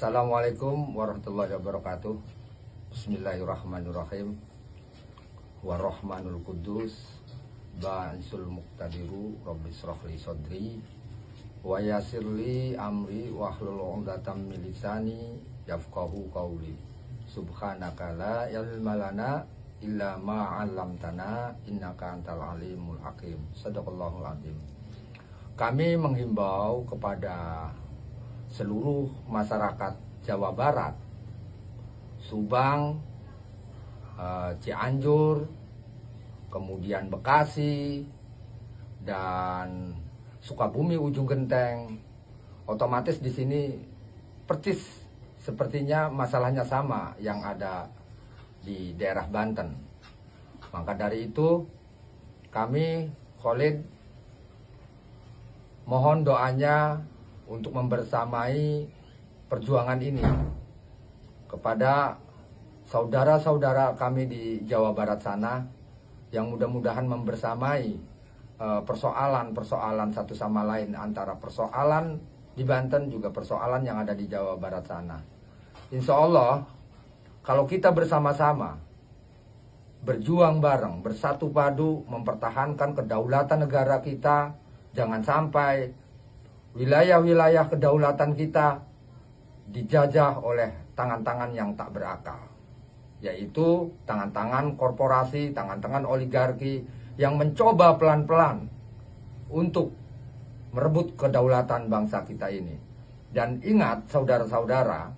Assalamualaikum warahmatullahi wabarakatuh. Bismillahirrahmanirrahim. Warahmanul kudus. Ba'insul muqtadiru. Rabbi shrahli sodri. Wa yasirli amri. Wahlul 'uqdatam min lisani yafqahu qawli. Subhanaka la ilma lana illa ma 'allamtana innaka antal alimul hakim. Shadaqallahul azim. Kami menghimbau kepada seluruh masyarakat Jawa Barat, Subang, Cianjur, kemudian Bekasi, dan Sukabumi Ujung Genteng. Otomatis di sini persis sepertinya masalahnya sama yang ada di daerah Banten. Maka dari itu kami Khalid mohon doanya untuk membersamai perjuangan ini kepada saudara-saudara kami di Jawa Barat sana yang mudah-mudahan membersamai persoalan-persoalan satu sama lain, antara persoalan di Banten juga persoalan yang ada di Jawa Barat sana. Insya Allah kalau kita bersama-sama berjuang bareng, bersatu padu mempertahankan kedaulatan negara kita, jangan sampai wilayah-wilayah kedaulatan kita dijajah oleh tangan-tangan yang tak berakal, yaitu tangan-tangan korporasi, tangan-tangan oligarki yang mencoba pelan-pelan untuk merebut kedaulatan bangsa kita ini. Dan ingat saudara-saudara,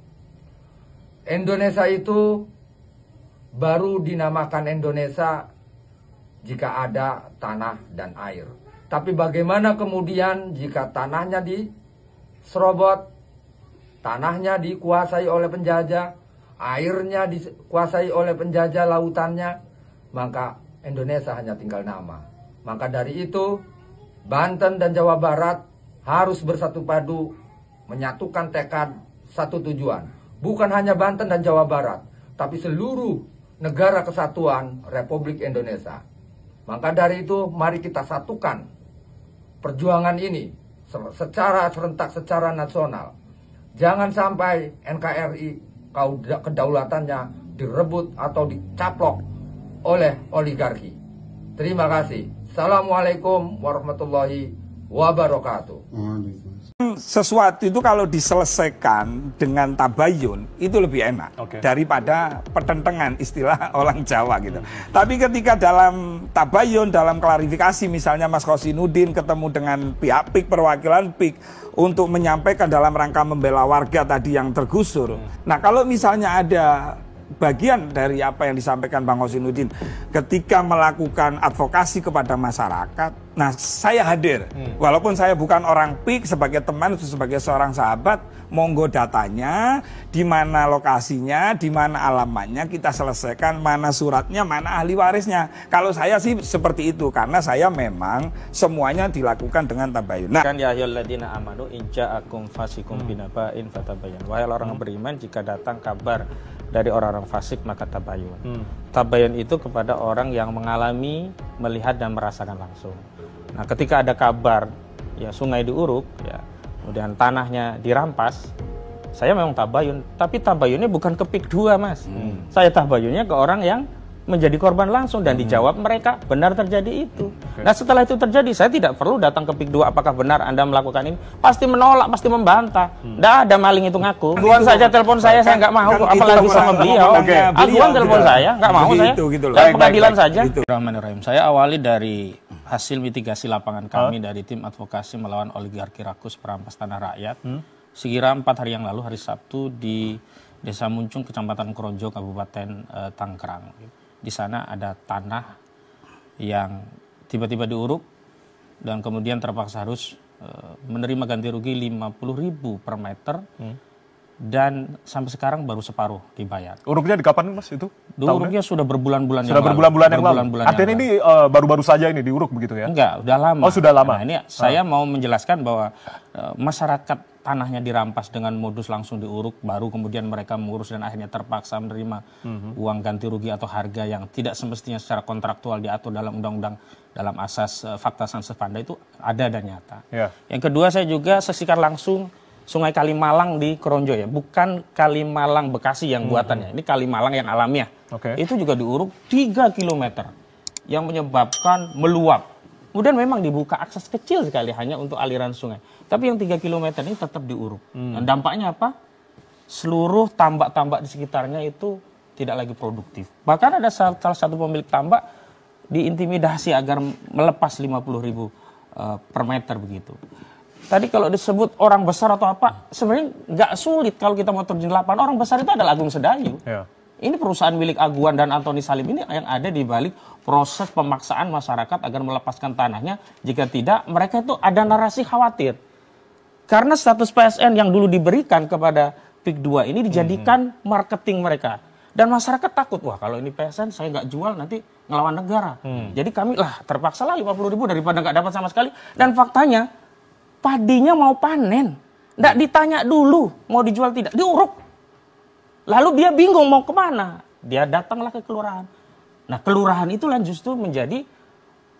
Indonesia itu baru dinamakan Indonesia jika ada tanah dan air. Tapi bagaimana kemudian jika tanahnya diserobot, tanahnya dikuasai oleh penjajah, airnya dikuasai oleh penjajah lautannya, maka Indonesia hanya tinggal nama. Maka dari itu, Banten dan Jawa Barat harus bersatu padu, menyatukan tekad satu tujuan. Bukan hanya Banten dan Jawa Barat, tapi seluruh negara kesatuan Republik Indonesia. Maka dari itu, mari kita satukan perjuangan ini secara serentak, secara nasional. Jangan sampai NKRI kedaulatannya direbut atau dicaplok oleh oligarki. Terima kasih. Assalamualaikum warahmatullahi wabarakatuh. Sesuatu itu kalau diselesaikan dengan tabayun itu lebih enak daripada pertentangan, istilah orang Jawa gitu. Tapi ketika dalam tabayun, dalam klarifikasi, misalnya Mas Khosinuddin ketemu dengan pihak PIK, perwakilan PIK untuk menyampaikan dalam rangka membela warga tadi yang tergusur. Nah, kalau misalnya ada bagian dari apa yang disampaikan Bang Khosinuddin ketika melakukan advokasi kepada masyarakat, nah saya hadir, walaupun saya bukan orang PIK, sebagai teman, sebagai seorang sahabat, monggo datanya, di mana lokasinya, di mana alamannya, kita selesaikan, mana suratnya, mana ahli warisnya. Kalau saya sih seperti itu, karena saya memang semuanya dilakukan dengan tabayun. Nah, kan ya ayyuhalladzina amanu in ja'akum fasikum binaba'in fatabayyan. Wahai orang beriman, jika datang kabar dari orang-orang fasik maka tabayun. Tabayun itu kepada orang yang mengalami, melihat dan merasakan langsung. Nah, ketika ada kabar ya sungai diuruk, ya kemudian tanahnya dirampas, saya memang tabayun, tapi tabayunnya bukan ke PIK 2, Mas. Saya tabayunnya ke orang yang menjadi korban langsung dan dijawab mereka benar terjadi itu. Nah, setelah itu terjadi, saya tidak perlu datang ke PIK 2 apakah benar Anda melakukan ini, pasti menolak, pasti membantah. Tidak ada maling itu ngaku. Aduan saja telepon saya nggak mau, apalagi sama beliau. Aduan telepon saya, nggak mau saya. Dan pengadilan saja. Bismillahirrahmanirrahim. Saya awali dari hasil mitigasi lapangan kami dari tim advokasi melawan oligarki rakus perampas tanah rakyat. Sekira 4 hari yang lalu, hari Sabtu, di Desa Muncung, Kecamatan Kronjo, Kabupaten Tangerang. Di sana ada tanah yang tiba-tiba diuruk dan kemudian terpaksa harus menerima ganti rugi 50.000 per meter. Dan sampai sekarang baru separuh dibayar. Uruknya di kapan, Mas, itu? Uruknya sudah berbulan-bulan yang lalu. Sudah berbulan-bulan yang lalu. Artinya ini baru-baru saja ini diuruk begitu ya? Enggak, udah lama. Oh, sudah lama. Nah, ini saya mau menjelaskan bahwa masyarakat tanahnya dirampas dengan modus langsung diuruk, baru kemudian mereka mengurus dan akhirnya terpaksa menerima uang ganti rugi atau harga yang tidak semestinya secara kontraktual diatur dalam undang-undang, dalam asas fakta sansepanda itu ada dan nyata. Yang kedua, saya juga saksikan langsung Sungai Kalimalang di Kronjo ya, bukan Kalimalang Bekasi yang buatannya. Ini Kalimalang yang alamiah. Itu juga diuruk 3 km yang menyebabkan meluap. Kemudian memang dibuka akses kecil sekali hanya untuk aliran sungai. Tapi yang 3 km ini tetap diuruk. Dan dampaknya apa? Seluruh tambak-tambak di sekitarnya itu tidak lagi produktif. Bahkan ada salah satu pemilik tambak diintimidasi agar melepas 50.000 per meter begitu. Tadi kalau disebut orang besar atau apa, sebenarnya nggak sulit kalau kita mau terjun lapangan. Orang besar itu adalah Agung Sedayu. Ini perusahaan milik Aguan dan Antoni Salim ini yang ada di balik proses pemaksaan masyarakat agar melepaskan tanahnya. Jika tidak, mereka itu ada narasi khawatir. Karena status PSN yang dulu diberikan kepada PIK 2 ini dijadikan marketing mereka. Dan masyarakat takut, wah kalau ini PSN saya nggak jual nanti ngelawan negara. Jadi kami terpaksa 50.000 daripada nggak dapat sama sekali. Dan faktanya, padinya mau panen, nggak ditanya dulu mau dijual tidak, diuruk. Lalu dia bingung mau kemana, dia datanglah ke kelurahan. Nah kelurahan itulah justru menjadi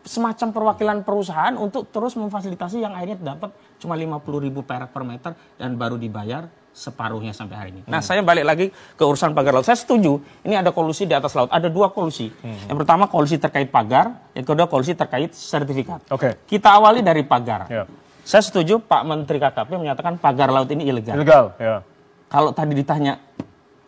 semacam perwakilan perusahaan untuk terus memfasilitasi yang akhirnya dapat cuma 50.000 perak per meter dan baru dibayar separuhnya sampai hari ini. Nah saya balik lagi ke urusan pagar laut. Saya setuju, ini ada kolusi di atas laut, ada 2 kolusi. Yang pertama kolusi terkait pagar, yang kedua kolusi terkait sertifikat. Kita awali dari pagar. Saya setuju Pak Menteri KKP menyatakan pagar laut ini ilegal. Kalau tadi ditanya,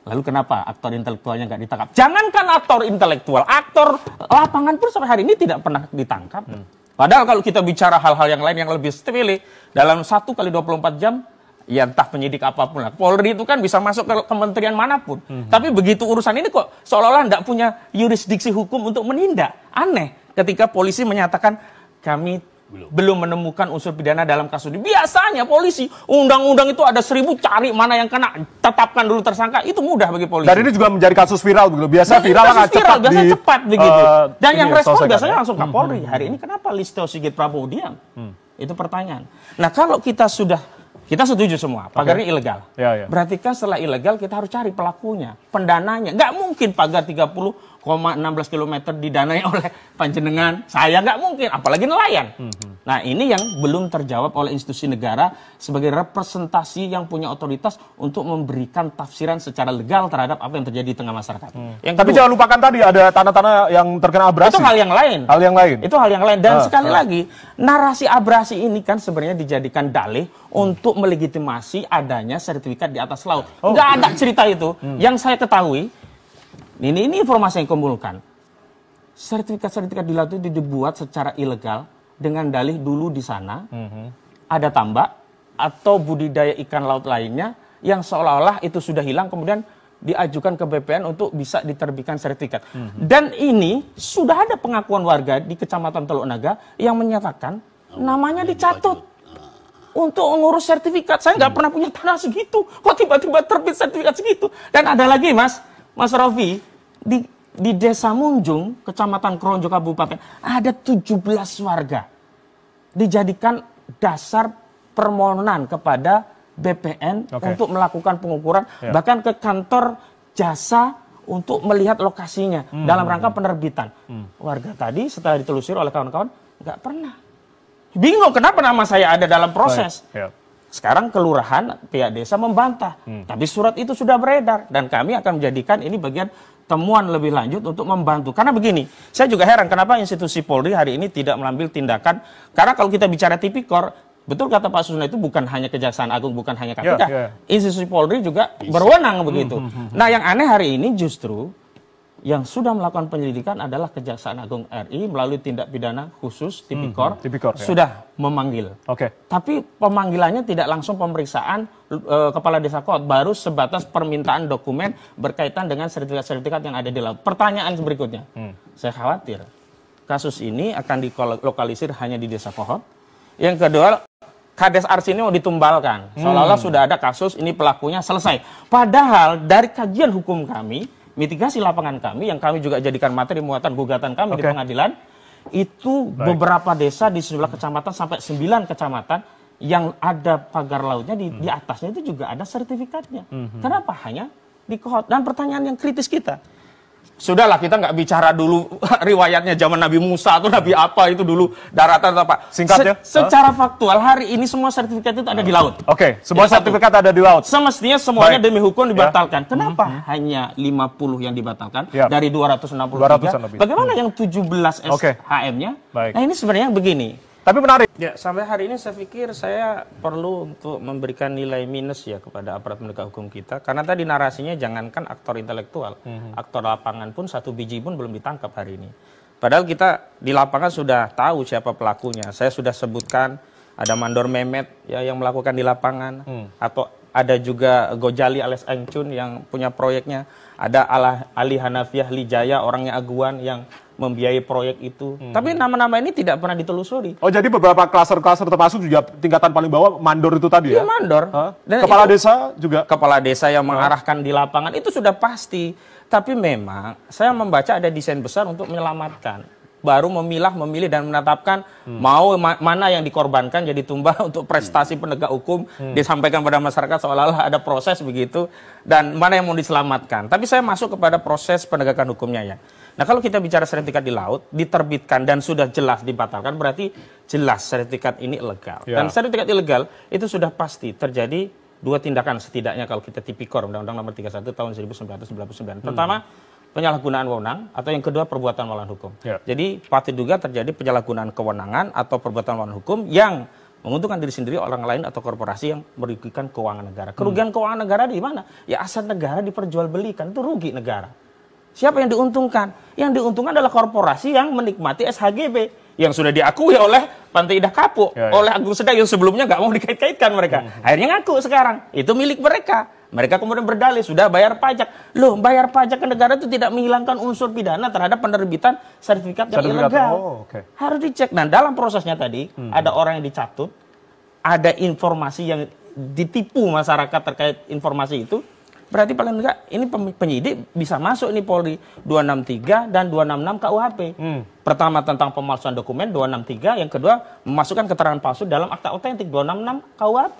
lalu kenapa aktor intelektualnya nggak ditangkap? Jangankan aktor intelektual, aktor lapangan pun sampai hari ini tidak pernah ditangkap. Padahal kalau kita bicara hal-hal yang lain yang lebih sepele, dalam 1 kali 24 jam, ya entah penyidik apapun lah. Polri itu kan bisa masuk ke kementerian manapun. Tapi begitu urusan ini kok seolah-olah nggak punya yurisdiksi hukum untuk menindak. Aneh ketika polisi menyatakan kami belum menemukan unsur pidana dalam kasus ini. Biasanya polisi, undang-undang itu ada 1000, cari mana yang kena, tetapkan dulu tersangka, itu mudah bagi polisi. Dan ini juga menjadi kasus viral begitu. Biasa viral kan cepat begitu. Dan yang respon biasanya langsung Kapolri. Hari ini kenapa Listio Sigit Prabowo diam? Itu pertanyaan. Nah kalau kita setuju semua, pagarnya ilegal. Berarti kan setelah ilegal kita harus cari pelakunya, pendananya. Nggak mungkin pagar 30,16 km didanai oleh panjenengan, saya nggak mungkin, apalagi nelayan. Nah ini yang belum terjawab oleh institusi negara sebagai representasi yang punya otoritas untuk memberikan tafsiran secara legal terhadap apa yang terjadi di tengah masyarakat. Tapi jangan lupakan tadi ada tanah-tanah yang terkena abrasi. Itu hal yang lain. Itu hal yang lain. Dan sekali lagi, narasi abrasi ini kan sebenarnya dijadikan dalih untuk melegitimasi adanya sertifikat di atas laut. Nggak ada cerita itu. Yang saya ketahui, ini informasi yang kumpulkan. Sertifikat-sertifikat di laut itu dibuat secara ilegal dengan dalih dulu di sana ada tambak atau budidaya ikan laut lainnya yang seolah-olah itu sudah hilang kemudian diajukan ke BPN untuk bisa diterbitkan sertifikat. Dan ini sudah ada pengakuan warga di Kecamatan Teluk Naga yang menyatakan namanya dicatut untuk mengurus sertifikat. Saya nggak pernah punya tanah segitu, kok tiba-tiba terbit sertifikat segitu. Dan ada lagi Mas Rofi, di Desa Munjung, Kecamatan Kronjo Kabupaten, ada 17 warga dijadikan dasar permohonan kepada BPN untuk melakukan pengukuran, bahkan ke kantor jasa untuk melihat lokasinya dalam rangka penerbitan. Warga tadi setelah ditelusuri oleh kawan-kawan, nggak pernah. Bingung kenapa nama saya ada dalam proses. Sekarang kelurahan, pihak desa membantah. Tapi surat itu sudah beredar. Dan kami akan menjadikan ini bagian temuan lebih lanjut untuk membantu. Karena begini, saya juga heran kenapa institusi Polri hari ini tidak mengambil tindakan. Karena kalau kita bicara tipikor, betul kata Pak Susno itu bukan hanya Kejaksaan Agung, bukan hanya KPK. Institusi Polri juga berwenang begitu. Nah yang aneh hari ini justru yang sudah melakukan penyelidikan adalah Kejaksaan Agung RI melalui tindak pidana khusus tipikor, sudah memanggil. Tapi pemanggilannya tidak langsung pemeriksaan kepala desa Kot, baru sebatas permintaan dokumen berkaitan dengan sertifikat-sertifikat yang ada di laut. Pertanyaan berikutnya, saya khawatir kasus ini akan dilokalisir hanya di desa Kohot. Yang kedua, Kades Arsi ini mau ditumbalkan, seolah-olah sudah ada kasus, ini pelakunya selesai. Padahal dari kajian hukum kami, mitigasi lapangan kami, yang kami juga jadikan materi muatan gugatan kami di pengadilan, itu beberapa desa di sejumlah kecamatan sampai 9 kecamatan yang ada pagar lautnya di atasnya itu juga ada sertifikatnya. Kenapa hanya di Kohot? Dan pertanyaan yang kritis kita, Sudahlah, kita nggak bicara dulu riwayatnya zaman Nabi Musa atau Nabi apa itu dulu daratan atau apa. Singkatnya? Secara faktual hari ini semua sertifikat itu ada di laut. Oke, semua sertifikat ada di laut. Semestinya semuanya demi hukum dibatalkan. Kenapa hanya 50 yang dibatalkan dari 263? Bagaimana yang 17 SHM-nya? Nah, ini sebenarnya begini. Tapi menarik. Ya, sampai hari ini saya pikir saya perlu untuk memberikan nilai minus ya kepada aparat penegak hukum kita. Karena tadi narasinya jangankan aktor intelektual, aktor lapangan pun satu biji pun belum ditangkap hari ini. Padahal kita di lapangan sudah tahu siapa pelakunya. Saya sudah sebutkan ada Mandor Mehmet ya yang melakukan di lapangan, atau ada juga Gojali alias Angcun yang punya proyeknya. Ada Ali Hanafiah Lijaya orangnya Aguan yang membiayai proyek itu. Tapi nama-nama ini tidak pernah ditelusuri. Oh, jadi beberapa klaster-klaster termasuk juga tingkatan paling bawah mandor itu tadi ya? Iya, mandor. Dan kepala desa juga? Kepala desa yang mengarahkan di lapangan itu sudah pasti. Tapi memang saya membaca ada desain besar untuk menyelamatkan. Baru memilih dan menetapkan mau mana yang dikorbankan jadi tumbal untuk prestasi penegak hukum, disampaikan pada masyarakat seolah-olah ada proses begitu, dan mana yang mau diselamatkan. Tapi saya masuk kepada proses penegakan hukumnya ya. Nah, kalau kita bicara sertifikat di laut, diterbitkan dan sudah jelas dibatalkan, berarti jelas sertifikat ini ilegal. Dan sertifikat ilegal itu sudah pasti terjadi dua tindakan setidaknya kalau kita tipikor Undang-Undang Nomor 31 Tahun 1999. Pertama, penyalahgunaan wewenang, atau yang kedua perbuatan melawan hukum. Jadi patut juga terjadi penyalahgunaan kewenangan atau perbuatan melawan hukum yang menguntungkan diri sendiri, orang lain atau korporasi yang merugikan keuangan negara. Kerugian keuangan negara di mana? Ya aset negara diperjualbelikan, itu rugi negara. Siapa yang diuntungkan? Yang diuntungkan adalah korporasi yang menikmati SHGB yang sudah diakui oleh Pantai Indah Kapuk, oleh Agung Sedang yang sebelumnya nggak mau dikait-kaitkan mereka. Akhirnya ngaku sekarang, itu milik mereka. Mereka kemudian berdalih, sudah bayar pajak. Loh, bayar pajak ke negara itu tidak menghilangkan unsur pidana terhadap penerbitan sertifikat yang ilegal. Harus dicek. Nah, dalam prosesnya tadi, ada orang yang dicatut, ada informasi yang ditipu masyarakat terkait informasi itu. Berarti paling enggak ini penyidik bisa masuk ini Polri 263 dan 266 KUHP. Pertama tentang pemalsuan dokumen 263, yang kedua memasukkan keterangan palsu dalam akta otentik 266 KUHP.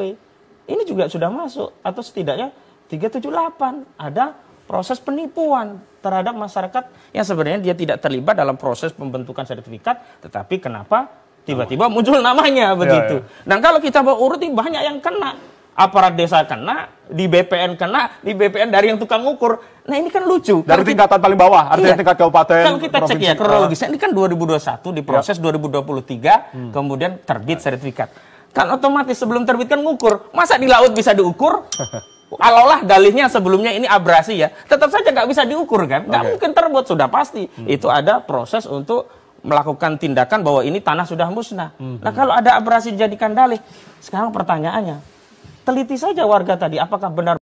Ini juga sudah masuk, atau setidaknya 378 ada proses penipuan terhadap masyarakat yang sebenarnya dia tidak terlibat dalam proses pembentukan sertifikat, tetapi kenapa tiba-tiba muncul namanya begitu. Dan kalau kita mau urutin banyak yang kena. Aparat desa kena, di BPN kena, di BPN dari yang tukang ukur. Nah, ini kan lucu. Dari tingkatan paling bawah, artinya tingkat kabupaten. Kalau kita cek ya kronologisnya, ini kan 2021 diproses 2023, kemudian terbit sertifikat. Kan otomatis sebelum terbit kan ngukur. Masa di laut bisa diukur? Kalaulah dalihnya sebelumnya ini abrasi ya, tetap saja nggak bisa diukur kan? Nggak mungkin terbuat, sudah pasti. Itu ada proses untuk melakukan tindakan bahwa ini tanah sudah musnah. Nah, kalau ada abrasi dijadikan dalih, sekarang pertanyaannya, teliti saja warga tadi, apakah benar